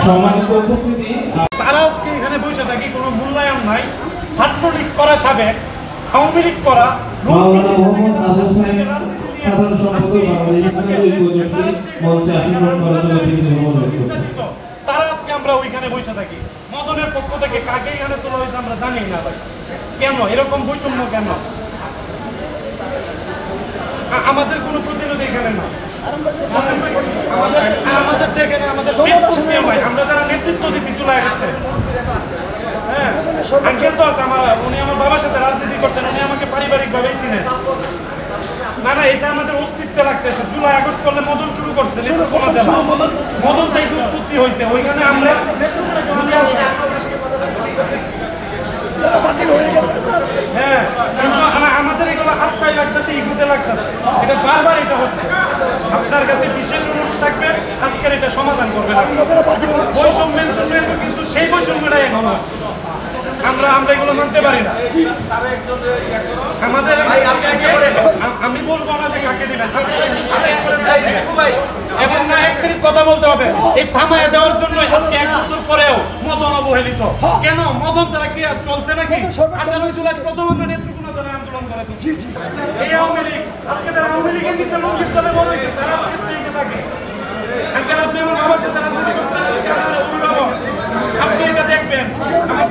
সম্মানিত উপস্থিতি, তারা আজকে এখানে বসে থাকি, কোনো মূল্যায়ন নাই। ছাত্রলীগ করা সাবেক, আওয়ামী লীগ করা, মাওলানা মোহাম্মদ আবু সাইদ সাধারণ সম্পাদক বাংলাদেশ ইসলামী ঐক্য জোটের মঞ্চে আসন গ্রহণ করার জন্য বিনীত অনুরোধ করছি। তারা আজকে আমরা ওইখানে বসে থাকি। মদনের পক্ষ থেকে কাকে এখানে তোলা হয়েছে আমরা জানি না ভাই। কেন এরকম বৈষম্য কেন? আমাদের কোনো প্রতিনিধি এখানে না, আমাদের দেখেন আমাদের আমরা যারা নেতৃত্ব দিচ্ছি জুলাই আগস্টে, হ্যাঁ আঙ্কেল তো আছে আমার, উনি আমার বাবার সাথে রাজনীতি করতেন, উনি আমাকে পারিবারিকভাবেই চিনেন। না না, এটা আমাদের অস্তিত্বে লাগতেছে। জুলাই আগস্ট করলে মদন শুরু করছে, মদন থেকে উৎপত্তি হয়েছে। ওইখানে আমরা হ্যাঁ, আমাদের এগুলো হাতটাই লাগতেছে, ইগুতে লাগতেছে, এটা বারবার এটা হচ্ছে। আপনার কাছে বিশেষ অনুরোধ থাকবে, আজকের এটা সমাধান করবেন। বৈষম্যের জন্য এত কিছু, সেই বৈষম্যটাই এখন আমরা এগুলো মানতে পারি না। আমাদের আমি বলবো না যে কাকে দিবেন, এবং না এক মিনিট কথা বলতে হবে। এই থামায় দেওয়ার জন্য আজকে 1 বছর পরেও মদন অবহেলিত কেন? মদন ছাড়া কি আর চলছে নাকি? 18 জুলাই প্রথম আমরা নেতৃত্ব আন্দোলন করে এই আওয়ামী লীগ, আজকে যারা আওয়ামী লীগের নিচে লঙ্ঘিত করে বড় হয়েছে, তারা আজকে স্টেজে থাকে। আপনি আমার বাবার সাথে রাজনীতি করছেন, আজকে আপনার অভিভাবক, আপনি এটা দেখবেন। আমার